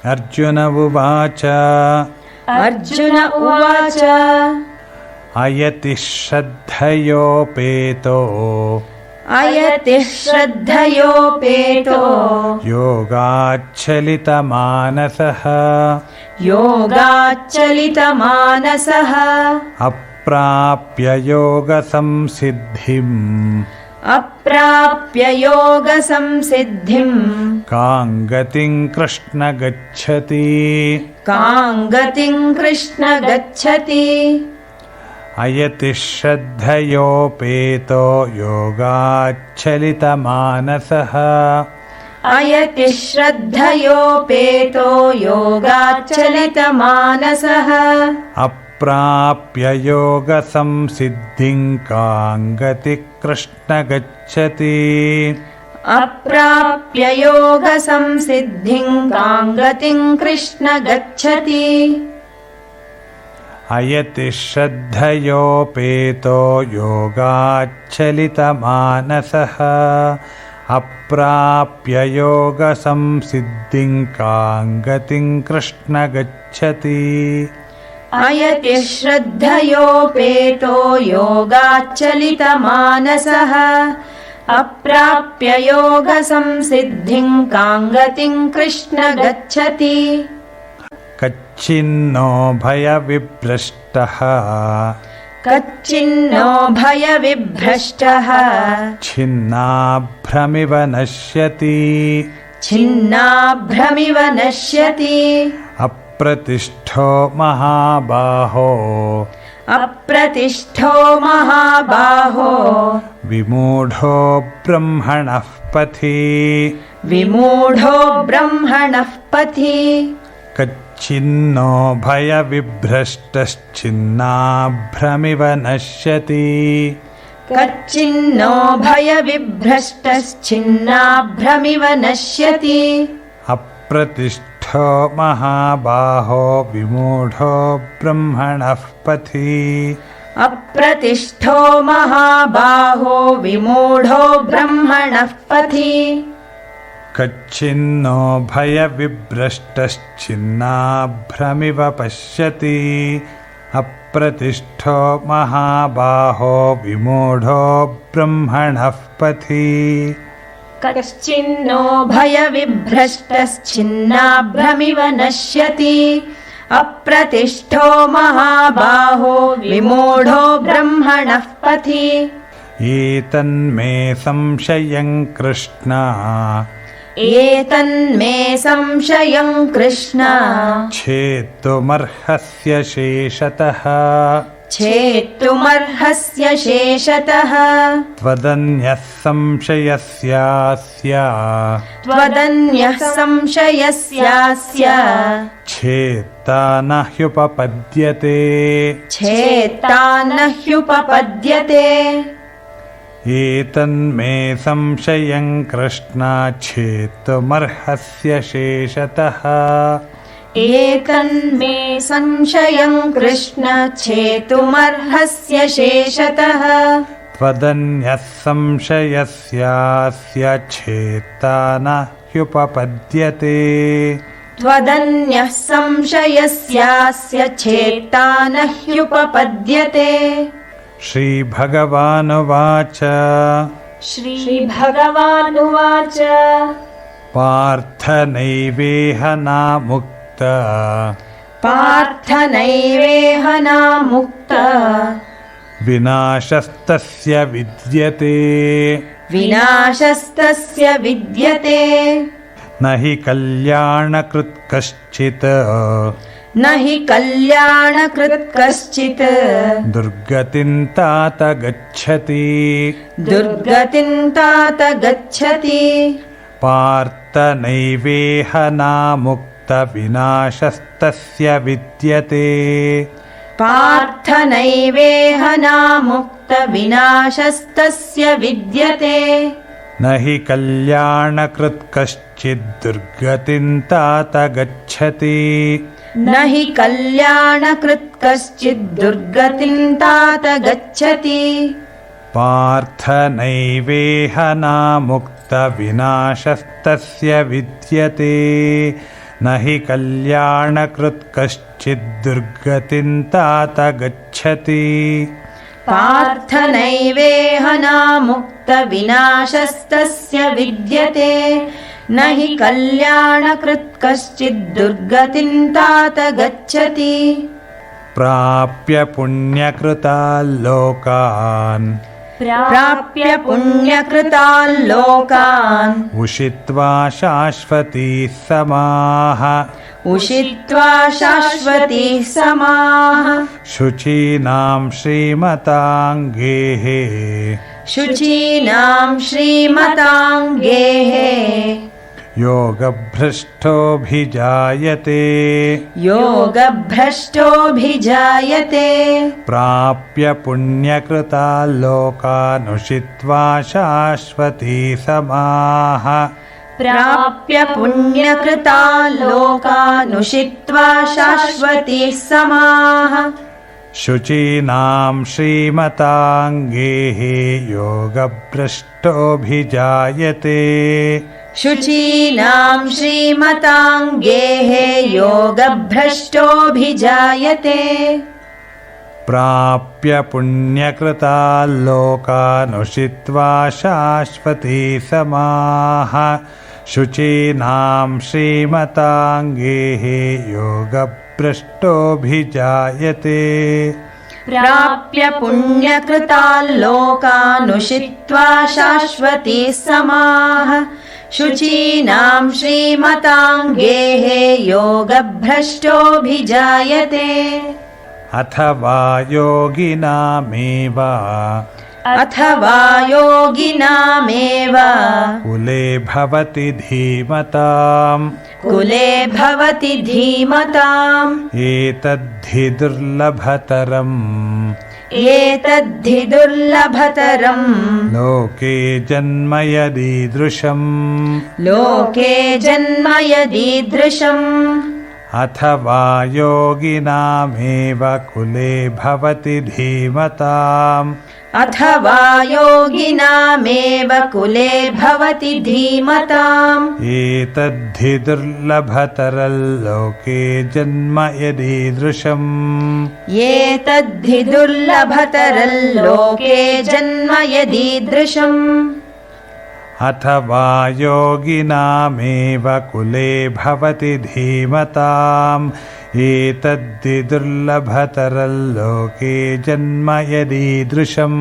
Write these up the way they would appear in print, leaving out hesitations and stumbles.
अर्जुन उवाच अर्जुन उवाच अयति श्रद्धयोपेतो योगाच्चलितमानसः अप्राप्य योगसंसिद्धिम् कां गतिं कृष्ण गच्छति अयति श्रद्धयोपेतो योगाच्चलितमानसः अप्राप्य योगसंसिद्धिं कां गतिं कृष्ण गच्छति अयति श्रद्धयोपेतो योगाच्चलितमानसः अप्राप्य योगसंसिद्धिं कां गतिं कृष्ण गच्छति अयति श्रद्धयोपेतो योगाच्चलितमानसः अप्राप्य योगसंसिद्धिं कां गतिं कृष्ण गच्छति कच्चिन्नो भयविभ्रष्टः छिन्नाभ्रमिव नश्यति अप्रतिष्ठो महाबाहो विमूढो ब्रह्मणः पथि कच्चिन्नो भयविभ्रष्टश्चिन्नाभ्रमिव नश्यति अप्रतिष्ठो महाबाहो विमूढो ब्रह्मणः पथि कच्चिन्नो भयविभ्रष्टश्चिन्नाभ्रमिव पश्यति अप्रतिष्ठो महाबाहो विमूढो ब्रह्मणः पथि कच्चिन्नो भयविभ्रष्टश्चिन्नाभ्रमिव नश्यति अप्रतिष्ठो महाबाहो विमूढो ब्रह्मणः पथि एतन्मे संशयं कृष्ण छेत्तुमर्हस्य शेषतः त्वदन्यः संशयस्यास्य छेत्ता न ह्युपपद्यते एतन्मे संशयं कृष्ण छेत्तुमर्हस्य शेषतः त्वदन्यः संशयस्यास्य छेत्ता न ह्युपपद्यते श्रीभगवानुवाच पार्थ नैवेह नामुक्त विनाशस्तस्य विद्यते न हि कल्याणकृत् कश्चित् दुर्गतिं तात गच्छति पार्थ नैवेह नामुक्त विनाशस्तस्य विद्यते न हि कल्याणकृत् कश्चित् दुर्गतिं तात गच्छति पार्थ नैवेह नामुक्त विनाशस्तस्य विद्यते न हि कल्याणकृत् कश्चिद्दुर्गतिं तात गच्छति पार्थ नैवेहनामुक्तविनाशस्तस्य विद्यते न हि कल्याणकृत् कश्चिद्दुर्गतिं तात गच्छति प्राप्य पुण्यकृतान् लोकान् प्राप्य पुण्यकृतान् लोकान् उषित्वा शाश्वतीः समाः उषित्वा शाश्वतीः समाः शुचीनां श्रीमतां गेः शुचीनां श्रीमतां गेः योगभ्रष्टोऽभिजायते योगभ्रष्टोऽभिजायते प्राप्य पुण्यकृतान् लोकानुषित्वा शाश्वतीः समाः प्राप्य पुण्यकृतान् लोकानुषित्वा शाश्वतीः समाः शुचीनां श्रीमतां गेः योगभ्रष्टोऽभिजायते शुचीनां श्रीमतां गेः योगभ्रष्टोऽभिजायते प्राप्य पुण्यकृतान् लोकानुषित्वा शाश्वतीः समाः शुचीनां श्रीमतां गेः योगभ्रष्टोऽभिजायते प्राप्य पुण्यकृतान् लोकानुषित्वा शाश्वतीः समाः शुचीनां श्रीमतां गेः योगभ्रष्टोऽभिजायते अथवा योगिनामेव कुले भवति धीमताम् एतद्धि दुर्लभतरम् लोके जन्म यदीदृशम् अथवा योगिनामेव कुले भवति धीमताम् एतद्धि दुर्लभतरल्लोके जन्म यदीदृशम् अथवा योगिनामेव कुले भवति धीमताम् एतद्धि दुर्लभतरल्लोके जन्म यदीदृशम्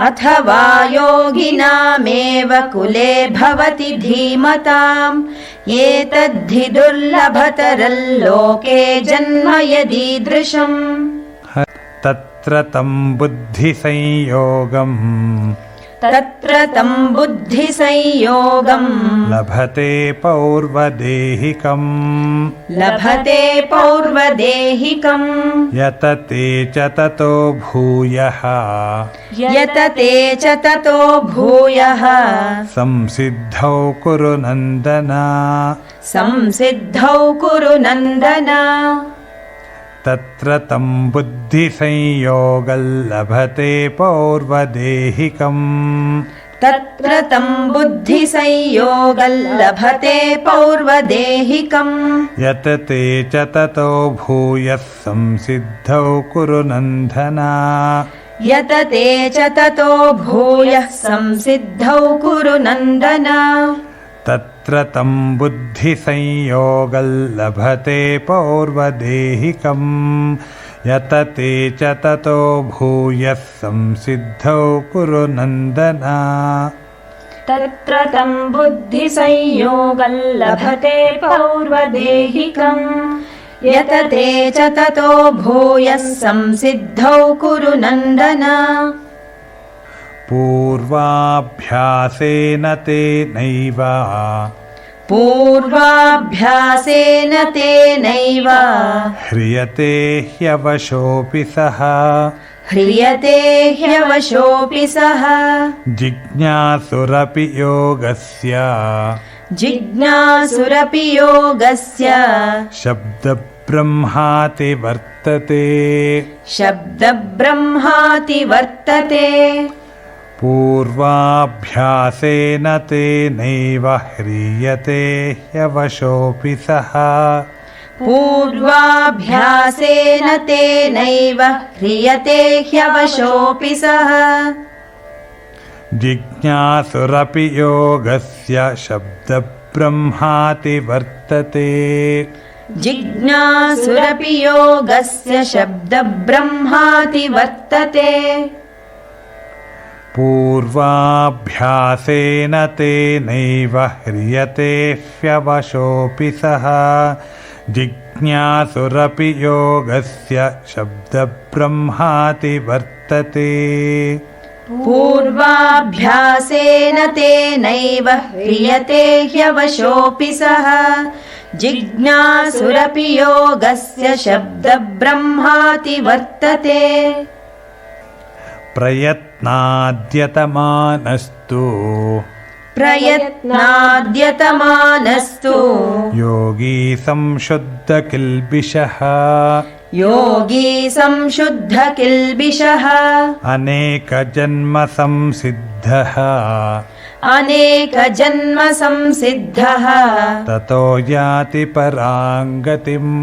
अथवा योगिनामेव कुले भवति धीमताम् एतद्धि दुर्लभतरल्लोके जन्म यदीदृशम् तत्र तं बुद्धिसंयोगम् लभते पौर्वदेहिकम् यतते च ततो भूयः संसिद्धौ कुरु नन्दन तत्र तं बुद्धिसंयोगं लभते पौर्वदेहिकम् यतते च ततो भूयः संसिद्धौ कुरु नन्दन तत्र तं बुद्धिसंयोगं लभते पौर्वदेहिकम् यतते च ततो भूयः संसिद्धौ कुरु नन्दन तत्र तं बुद्धिसंयोगं लभते पौर्वदेहिकम् यतते च ततो भूयः संसिद्धौ कुरु नन्दन पूर्वाभ्यासेन तेनैव ह्रियते ह्यवशोऽपि सः जिज्ञासुरपि योगस्य शब्दब्रह्माति वर्तते पूर्वाभ्यासेन तेनैव ह्रियते ह्यवशोऽपि सः पूर्वाभ्यासेन तेनैव ह्रियते ह्यवशोऽपि सः जिज्ञासुरपि योगस्य शब्दब्रह्माति वर्तते जिज्ञासुरपि योगस्य शब्दब्रह्माति वर्तते पूर्वाभ्यासेन तेनैव ह्रियते ह्यवशोऽपि सः जिज्ञासुरपि योगस्य शब्दब्रह्माति वर्तते पूर्वाभ्यासेन तेनैव ह्रियते ह्यवशोऽपि सः जिज्ञासुरपि योगस्य शब्दब्रह्माति वर्तते प्रयत्नाद्यतमानस्तु योगी संशुद्धकिल्बिषः योगी संशुद्धकिल्बिषः अनेकजन्म संसिद्धः ततो याति पराङ्गतिम्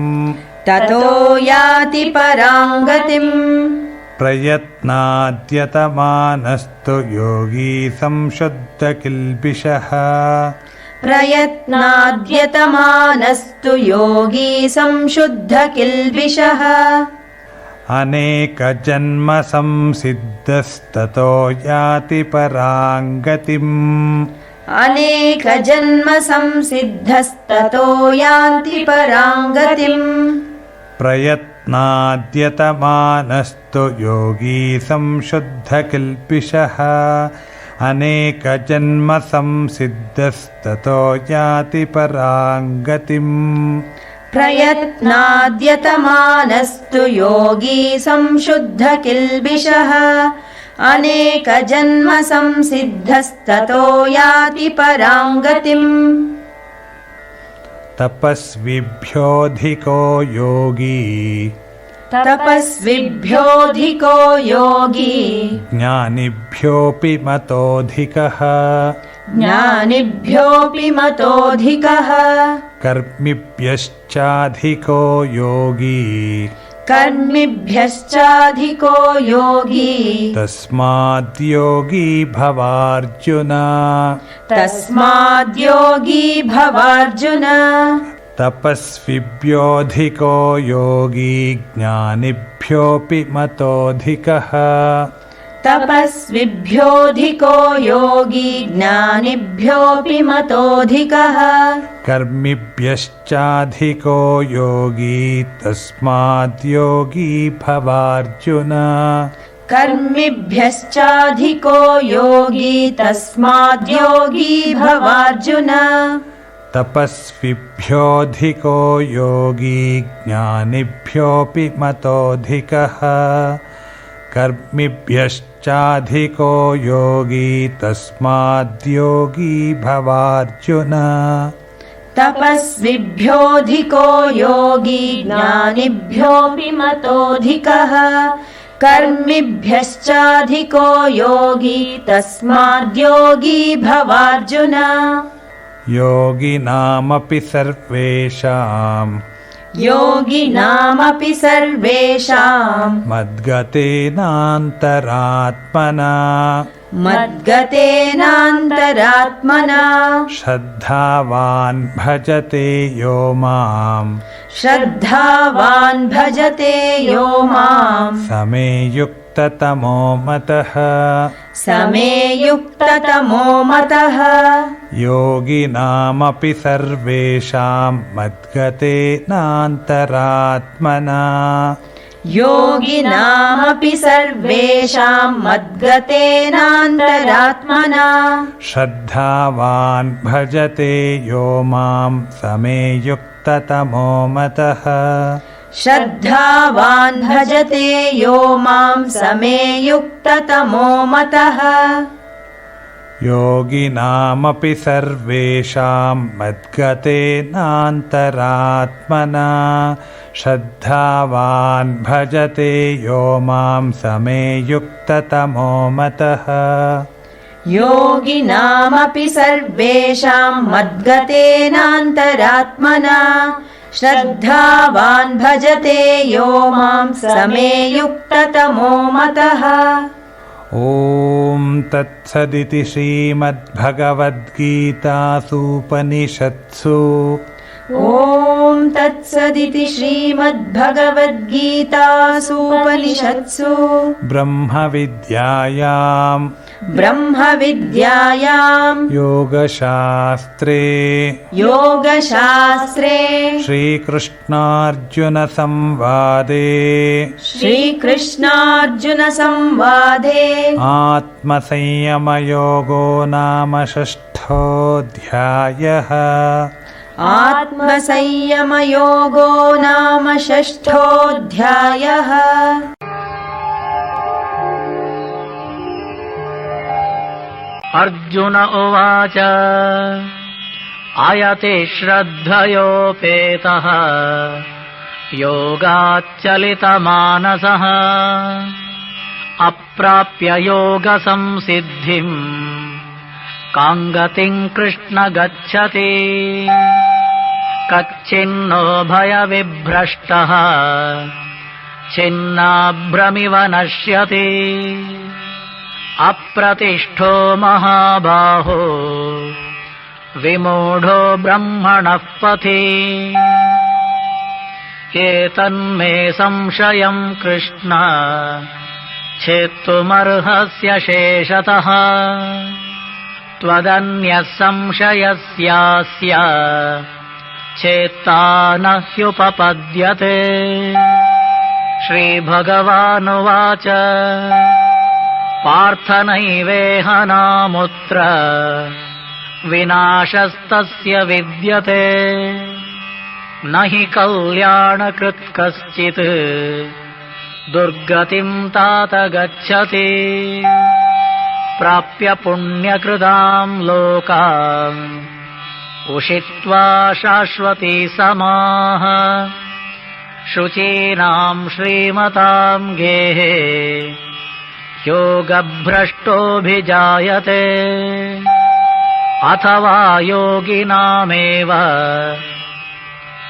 प्रयत्नाद्यतमानस्तु योगी संशुद्धकिल्बिषः प्रयत्नाद्यतमानस्तु योगी संशुद्धकिल्बिषः अनेकजन्म संसिद्धस्ततो याति पराङ्गतिम् अनेकजन्म संसिद्धस्ततो यान्ति पराङ्गतिम् प्रयत्नाद्यतमानस्तु योगी संशुद्धकिल्बिषः अनेकजन्म संसिद्धस्ततो याति पराङ्गतिम् प्रयत्नाद्यतमानस्तु योगी संशुद्धकिल्बिषः अनेकजन्म संसिद्धस्ततो याति पराङ्गतिम् तपस्विभ्योऽधिको योगी ज्ञानिभ्योऽपि मतोऽधिकः कर्मिभ्यश्चाधिको योगी तस्माद्योगी भवार्जुन तपस्विभ्योऽधिको योगी ज्ञानिभ्योऽपि मतोऽधिकः कर्मिभ्यश्चाधिको योगी तस्माद्योगी भवार्जुन तपस्विभ्योऽधिको योगी ज्ञानिभ्योऽपि मतोऽधिकः कर्मिभ्यश्चाधिको योगी तस्माद्योगी भवार्जुन तपस्विभ्योऽधिको योगी ज्ञानिभ्योऽपि मतोऽधिकः कर्मिभ्यश्चाधिको योगी तस्माद्योगी भवार्जुन योगिनामपि सर्वेषां मद्गतेनान्तरात्मना श्रद्धावान् भजते यो मां समे युक्ततमो मतः योगिनामपि सर्वेषां मद्गतेनान्तरात्मना श्रद्धावान् भजते यो मां समे युक्ततमो मतः योगिनामपि सर्वेषां मद्गतेनान्तरात्मना श्रद्धावान् भजते यो मां समे युक्ततमो मतः योगिनामपि सर्वेषां मद्गतेनान्तरात्मना श्रद्धावान् भजते यो मां समे युक्ततमो मतः। ॐ तत्सदिति श्रीमद्भगवद्गीतासूपनिषत्सु ॐ तत्सदिति श्रीमद्भगवद्गीतासूपनिषत्सु ब्रह्मविद्यायां योगशास्त्रे श्रीकृष्णार्जुनसंवादे आत्मसंयमयोगो नाम षष्ठोऽध्यायः। आत्मसंयमयोगो नाम षष्ठोऽध्यायः। अर्जुन उवाच आयते श्रद्धयोपेतः योगाच्चलितमानसः अप्राप्य योगसंसिद्धिम् कां गतिं कृष्ण गच्छति कच्चिन्नो भयविभ्रष्टः छिन्नाभ्रमिव नश्यति अप्रतिष्ठो महाबाहो विमूढो ब्रह्मणः पथि एतन्मे संशयं कृष्ण छेत्तुमर्हस्य शेषतः त्वदन्यः संशयस्यास्य चेत्ता न ह्युपपद्यते। श्रीभगवानुवाच पार्थ नैवेह नामुत्र विनाशस्तस्य विद्यते न हि कल्याणकृत् कश्चित् दुर्गतिं तात गच्छति प्राप्य पुण्यकृतां लोकान् उषित्वा शाश्वती समाः शुचीनां श्रीमतां गेहे योगभ्रष्टोऽभिजायते अथवा योगिनामेव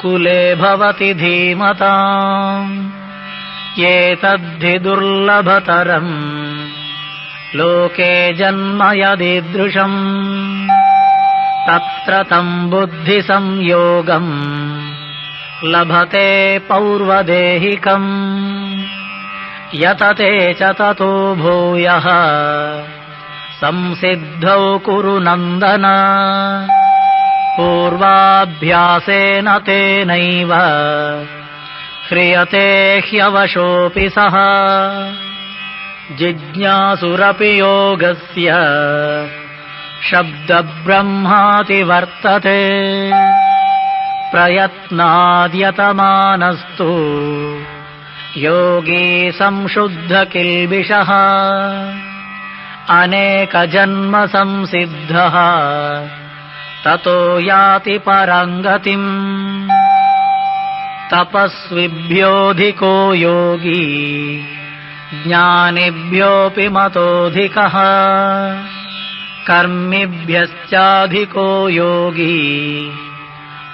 कुले भवति धीमताम् एतद्धि दुर्लभतरम् लोके जन्म यदीदृशम् तत्र तं बुद्धिसंयोगम् लभते पौर्वदेहिकम् यतते च ततो भूयः संसिद्धौ कुरु नन्दन पूर्वाभ्यासेन तेनैव ह्रियते ह्यवशोऽपि सः जिज्ञासुरपि योगस्य शब्दब्रह्माति वर्तते प्रयत्नाद्यतमानस्तु योगी संशुद्धकिल्बिषः अनेकजन्म संसिद्धः ततो याति पराङ्गतिम् तपस्विभ्योऽधिको योगी ज्ञानिभ्योऽपि मतोऽधिकः कर्मिभ्यश्चाधिको योगी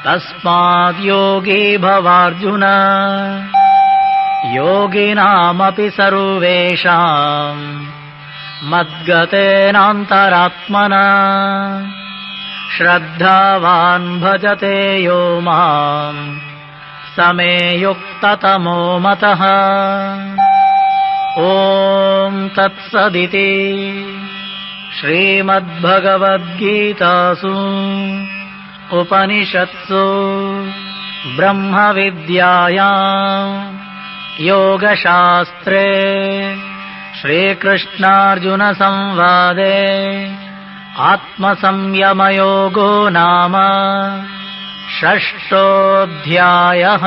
तस्माद् योगी भवार्जुन योगिनामपि सर्वेषाम् मद्गतेनान्तरात्मना श्रद्धावान् भजते यो माम् समे युक्ततमो मतः। ॐ तत्सदिति श्रीमद्भगवद्गीतासु उपनिषत्सु ब्रह्मविद्यायां योगशास्त्रे श्रीकृष्णार्जुनसंवादे आत्मसंयमयोगो नाम षष्ठोऽध्यायः।